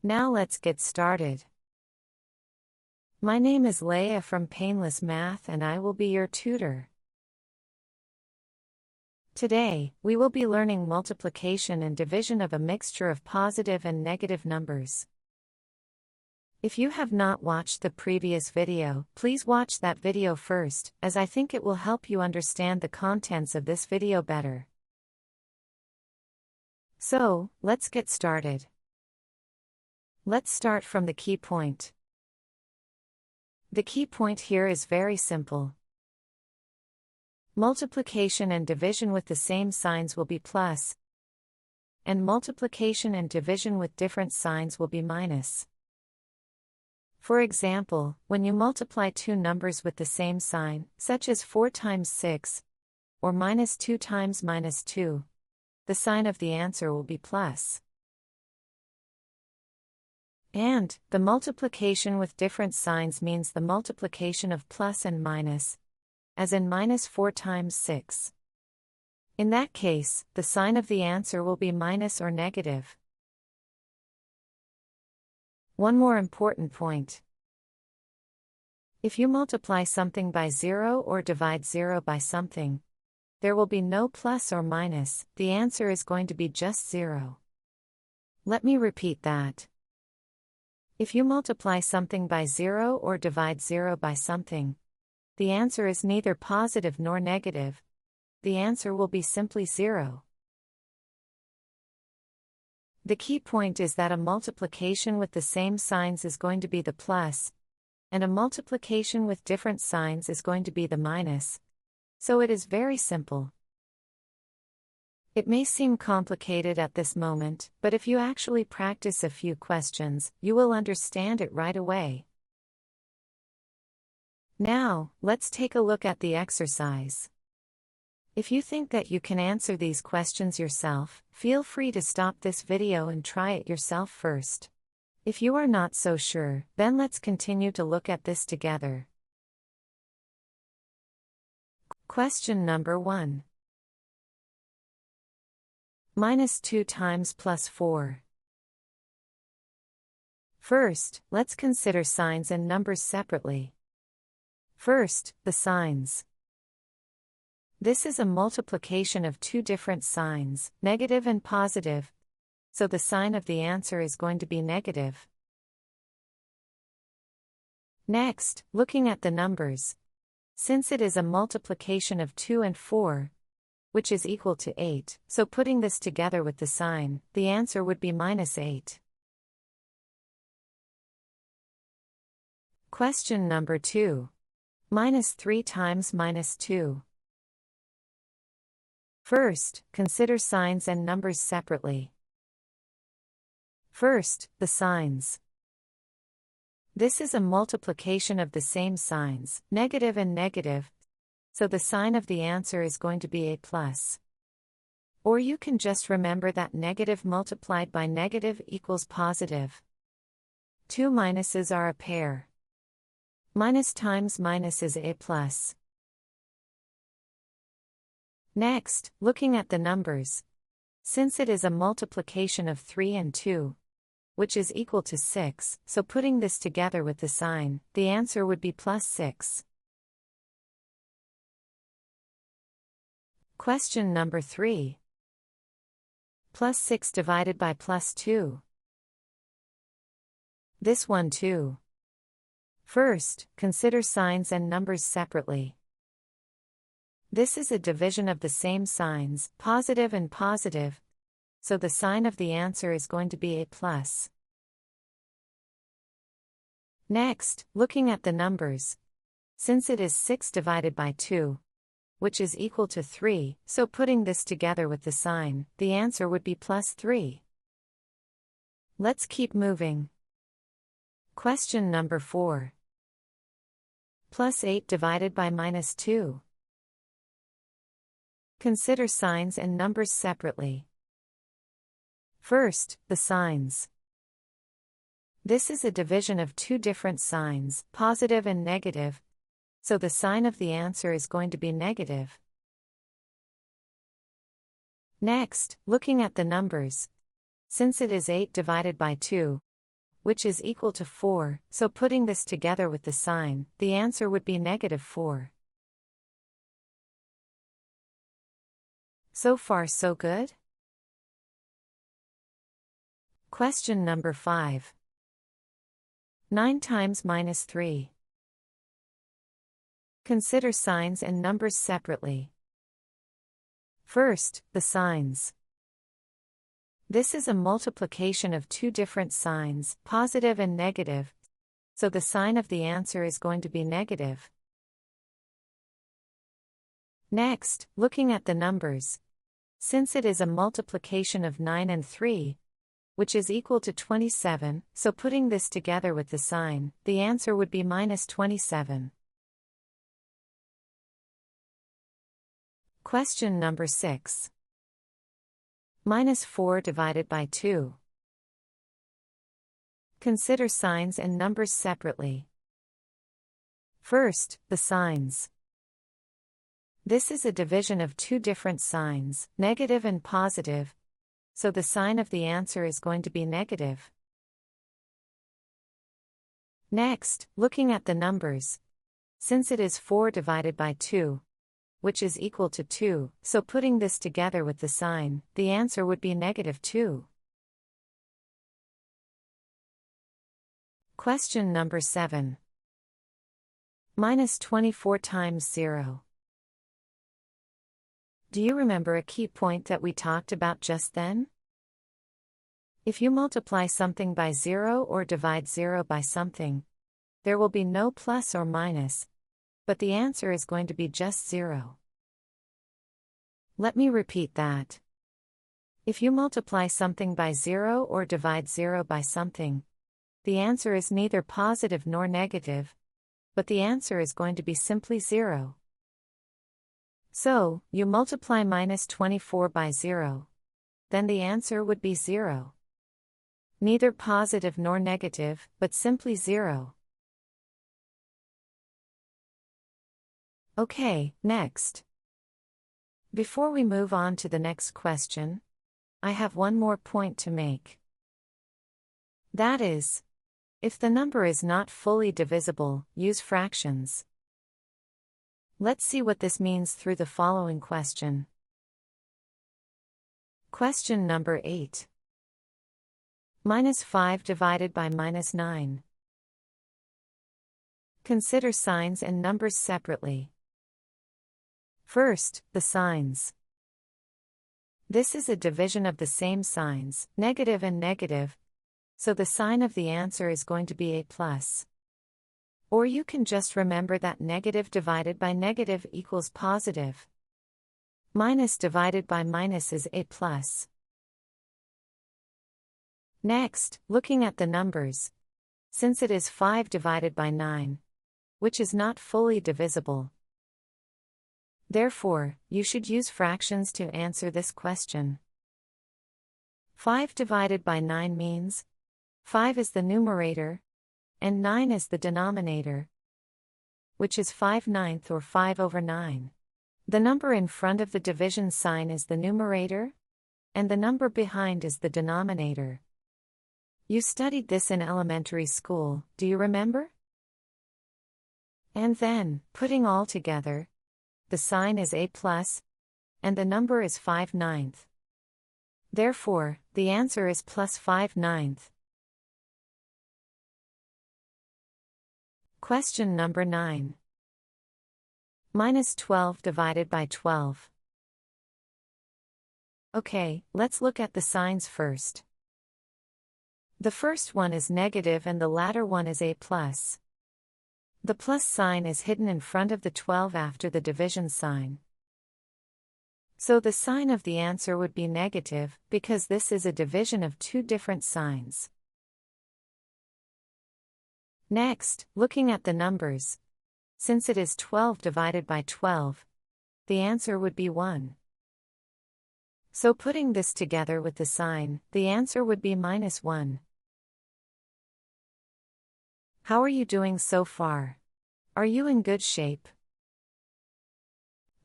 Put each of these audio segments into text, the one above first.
Now let's get started. My name is Leah from Painless Math and I will be your tutor. Today, we will be learning multiplication and division of a mixture of positive and negative numbers. If you have not watched the previous video, please watch that video first, as I think it will help you understand the contents of this video better. So, let's get started. Let's start from the key point. The key point here is very simple. Multiplication and division with the same signs will be plus, and multiplication and division with different signs will be minus. For example, when you multiply two numbers with the same sign, such as 4 times 6, or minus 2 times minus 2, the sign of the answer will be plus. And the multiplication with different signs means the multiplication of plus and minus, as in minus 4 times 6. In that case, the sign of the answer will be minus or negative. One more important point. If you multiply something by 0 or divide 0 by something, there will be no plus or minus, the answer is going to be just 0. Let me repeat that. If you multiply something by 0 or divide 0 by something, the answer is neither positive nor negative. The answer will be simply 0. The key point is that a multiplication with the same signs is going to be the plus, and a multiplication with different signs is going to be the minus. So it is very simple. It may seem complicated at this moment, but if you actually practice a few questions, you will understand it right away. Now, let's take a look at the exercise. If you think that you can answer these questions yourself, feel free to stop this video and try it yourself first. If you are not so sure, then let's continue to look at this together. Question number 1. Minus 2 times plus 4. First, let's consider signs and numbers separately. First, the signs. This is a multiplication of two different signs, negative and positive, so the sign of the answer is going to be negative. Next, looking at the numbers. Since it is a multiplication of 2 and 4, which is equal to 8, so putting this together with the sign, the answer would be minus 8. Question number 2. Minus 3 times minus 2. First, consider signs and numbers separately. First, the signs. This is a multiplication of the same signs, negative and negative, so the sign of the answer is going to be a plus. Or you can just remember that negative multiplied by negative equals positive. Two minuses are a pair. Minus times minus is a plus. Next, looking at the numbers. Since it is a multiplication of 3 and 2, which is equal to 6, so putting this together with the sign, the answer would be plus 6. Question number 3. Plus 6 divided by plus 2. This one too. First, consider signs and numbers separately. This is a division of the same signs, positive and positive, so the sign of the answer is going to be a plus. Next, looking at the numbers. Since it is 6 divided by 2, which is equal to 3, so putting this together with the sign, the answer would be plus 3. Let's keep moving. Question number 4. Plus 8 divided by minus 2. Consider signs and numbers separately. First, the signs. This is a division of two different signs, positive and negative, so the sign of the answer is going to be negative. Next, looking at the numbers. Since it is 8 divided by 2, which is equal to 4, so putting this together with the sign, the answer would be negative 4. So far so good? Question number 5. 9 times minus 3. Consider signs and numbers separately. First, the signs. This is a multiplication of two different signs, positive and negative, so the sign of the answer is going to be negative. Next, looking at the numbers. Since it is a multiplication of 9 and 3, which is equal to 27, so putting this together with the sign, the answer would be minus 27. Question number 6. Minus 4 divided by 2. Consider signs and numbers separately. First, the signs. This is a division of two different signs, negative and positive, so the sign of the answer is going to be negative. Next, looking at the numbers. Since it is 4 divided by 2, which is equal to 2, so putting this together with the sign, the answer would be negative 2. Question number 7. Minus 24 times 0. Do you remember a key point that we talked about just then? If you multiply something by 0 or divide 0 by something, there will be no plus or minus, but the answer is going to be just 0. Let me repeat that. If you multiply something by 0 or divide 0 by something, the answer is neither positive nor negative, but the answer is going to be simply 0. So, you multiply minus 24 by 0. Then the answer would be 0. Neither positive nor negative, but simply 0. Okay, next. Before we move on to the next question, I have one more point to make. That is, if the number is not fully divisible, use fractions. Let's see what this means through the following question. Question number 8. Minus 5 divided by minus 9. Consider signs and numbers separately. First, the signs. This is a division of the same signs, negative and negative, so the sign of the answer is going to be a plus. Or you can just remember that negative divided by negative equals positive. Minus divided by minus is a plus. Next, looking at the numbers. Since it is 5 divided by 9, which is not fully divisible. Therefore, you should use fractions to answer this question. 5 divided by 9 means 5 is the numerator, and 9 is the denominator, which is 5/9 or 5 over 9. The number in front of the division sign is the numerator, and the number behind is the denominator. You studied this in elementary school, do you remember? And then, putting all together, the sign is a plus, and the number is 5/9. Therefore, the answer is plus 5/9. Question number 9. Minus 12 divided by 12. Okay, let's look at the signs first. The first one is negative and the latter one is a plus. The plus sign is hidden in front of the 12 after the division sign. So the sign of the answer would be negative, because this is a division of two different signs. Next, looking at the numbers. Since it is 12 divided by 12, the answer would be 1. So putting this together with the sign, the answer would be minus 1. How are you doing so far? Are you in good shape?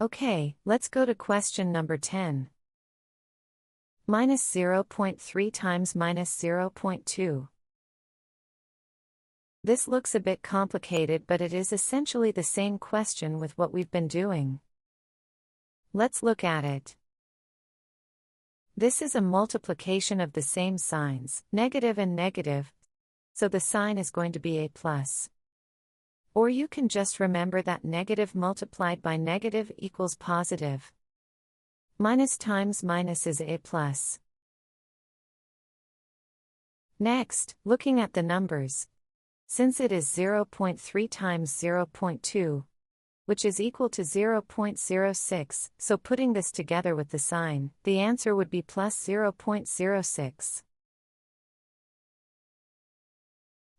Okay, let's go to question number 10. Minus 0.3 times minus 0.2. This looks a bit complicated, but it is essentially the same question with what we've been doing. Let's look at it. This is a multiplication of the same signs, negative and negative, so the sign is going to be a plus. Or you can just remember that negative multiplied by negative equals positive. Minus times minus is a plus. Next, looking at the numbers. Since it is 0.3 times 0.2, which is equal to 0.06, so putting this together with the sign, the answer would be plus 0.06.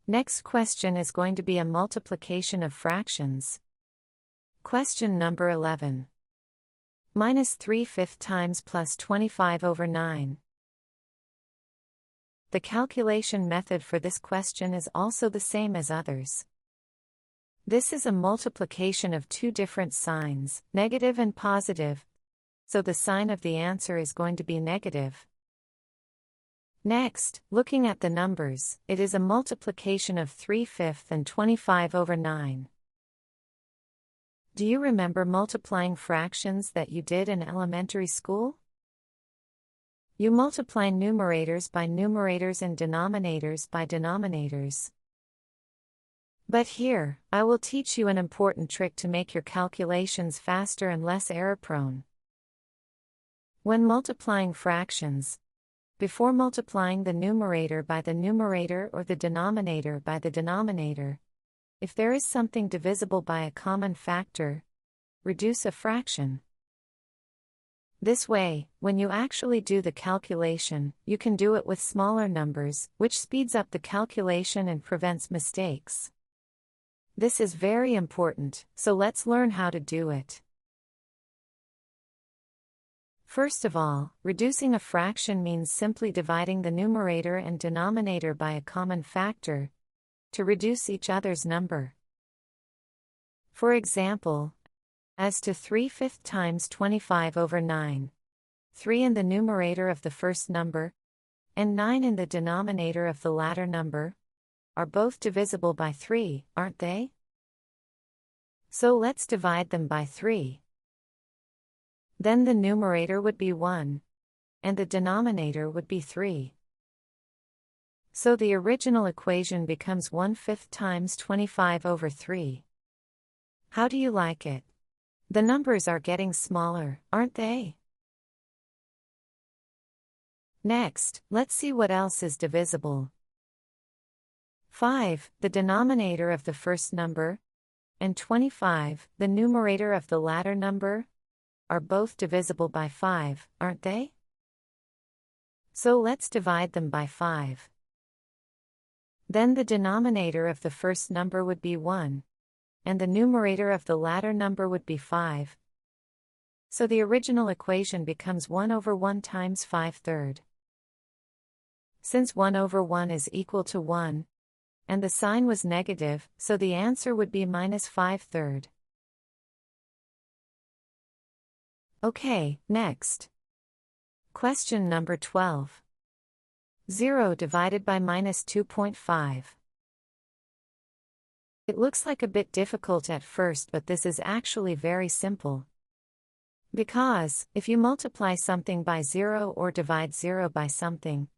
Next question is going to be a multiplication of fractions. Question number 11. Minus 3/5 times plus 25 over 9. The calculation method for this question is also the same as others. This is a multiplication of two different signs, negative and positive, so the sign of the answer is going to be negative. Next, looking at the numbers, it is a multiplication of 3/5 and 25 over 9. Do you remember multiplying fractions that you did in elementary school? You multiply numerators by numerators and denominators by denominators. But here, I will teach you an important trick to make your calculations faster and less error-prone. When multiplying fractions, before multiplying the numerator by the numerator or the denominator by the denominator, if there is something divisible by a common factor, reduce a fraction. This way, when you actually do the calculation, you can do it with smaller numbers, which speeds up the calculation and prevents mistakes. This is very important, so let's learn how to do it. First of all, reducing a fraction means simply dividing the numerator and denominator by a common factor to reduce each other's number. For example, as to 3/5 times 25 over 9, 3 in the numerator of the first number, and 9 in the denominator of the latter number, are both divisible by 3, aren't they? So let's divide them by 3. Then the numerator would be 1, and the denominator would be 3. So the original equation becomes 1/5 times 25 over 3. How do you like it? The numbers are getting smaller, aren't they? Next, let's see what else is divisible. 5, the denominator of the first number, and 25, the numerator of the latter number, are both divisible by 5, aren't they? So let's divide them by 5. Then the denominator of the first number would be 1, and the numerator of the latter number would be 5. So the original equation becomes 1 over 1 times 5/3. Since 1 over 1 is equal to 1, and the sign was negative, so the answer would be minus 5/3. Okay, next. Question number 12. 0 divided by minus 2.5. It looks like a bit difficult at first, but this is actually very simple. Because, if you multiply something by 0 or divide 0 by something,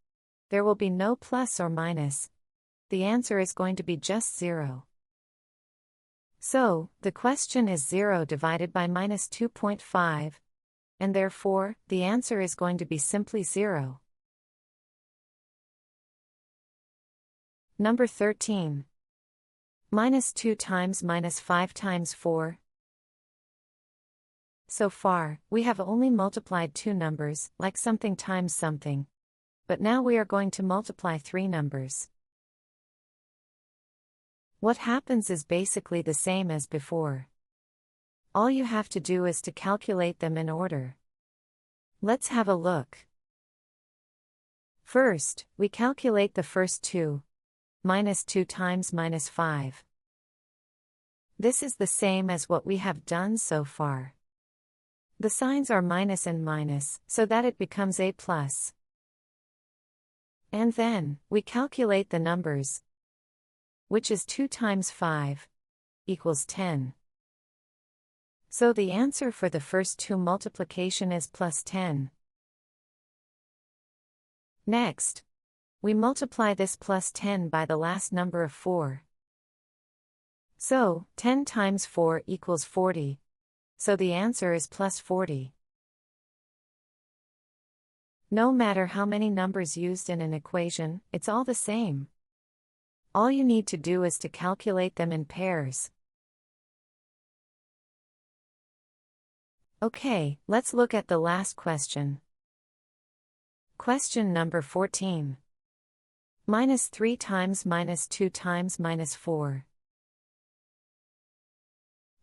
there will be no plus or minus. The answer is going to be just 0. So, the question is 0 divided by minus 2.5, and therefore, the answer is going to be simply 0. Number 13. Minus 2 times minus 5 times 4. So far, we have only multiplied two numbers, like something times something. But now we are going to multiply three numbers. What happens is basically the same as before. All you have to do is to calculate them in order. Let's have a look. First, we calculate the first two. Minus 2 times minus 5. This is the same as what we have done so far. The signs are minus and minus, so that it becomes a plus. And then, we calculate the numbers. which is 2 times 5, equals 10. So the answer for the first two multiplication is plus 10. Next, we multiply this plus 10 by the last number of 4. So, 10 times 4 equals 40. So the answer is plus 40. No matter how many numbers used in an equation, it's all the same. All you need to do is to calculate them in pairs. Okay, let's look at the last question. Question number 14. Minus 3 times minus 2 times minus 4.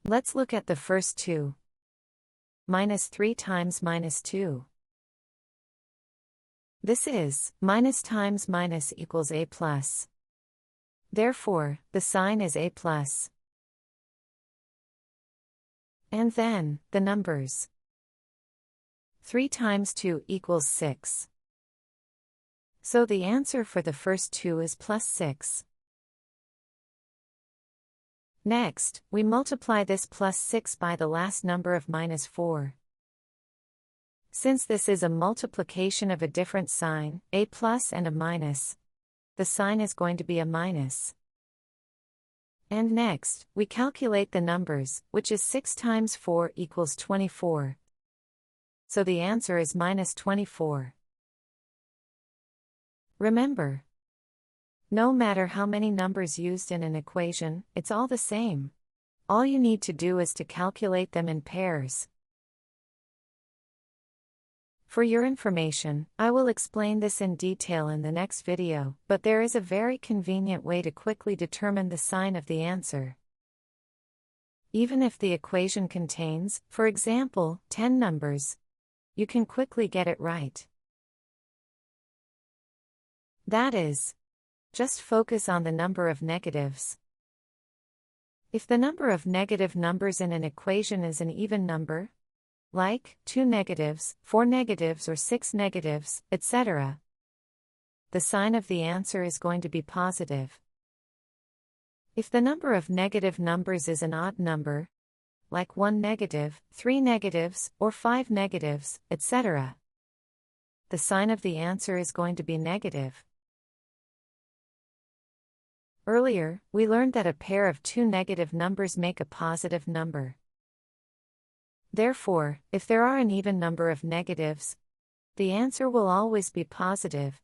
Let's look at the first two. Minus 3 times minus 2. This is, minus times minus equals a plus. Therefore, the sign is a plus. And then, the numbers. 3 times 2 equals 6. So the answer for the first two is plus 6. Next, we multiply this plus 6 by the last number of minus 4. Since this is a multiplication of a different sign, a plus and a minus, the sign is going to be a minus. And next, we calculate the numbers, which is 6 times 4 equals 24. So the answer is minus 24. Remember, no matter how many numbers used in an equation, it's all the same. All you need to do is to calculate them in pairs. For your information, I will explain this in detail in the next video, but there is a very convenient way to quickly determine the sign of the answer. Even if the equation contains, for example, 10 numbers, you can quickly get it right. That is, just focus on the number of negatives. If the number of negative numbers in an equation is an even number, like 2 negatives, 4 negatives or 6 negatives, etc., the sign of the answer is going to be positive. If the number of negative numbers is an odd number, like 1 negative, 3 negatives, or 5 negatives, etc., the sign of the answer is going to be negative. Earlier, we learned that a pair of two negative numbers make a positive number. Therefore, if there are an even number of negatives, the answer will always be positive.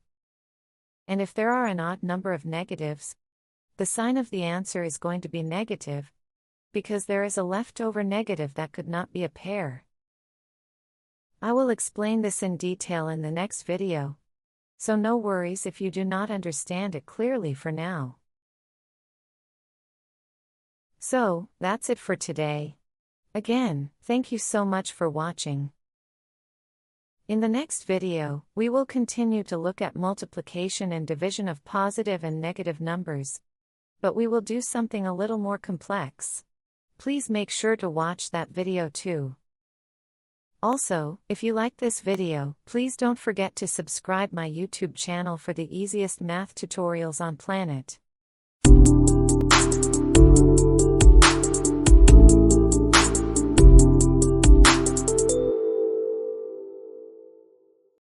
And if there are an odd number of negatives, the sign of the answer is going to be negative, because there is a leftover negative that could not be a pair. I will explain this in detail in the next video, so no worries if you do not understand it clearly for now. So, that's it for today. Again, thank you so much for watching. In the next video, we will continue to look at multiplication and division of positive and negative numbers, but we will do something a little more complex. Please make sure to watch that video too. Also, if you like this video, please don't forget to subscribe my YouTube channel for the easiest math tutorials on planet.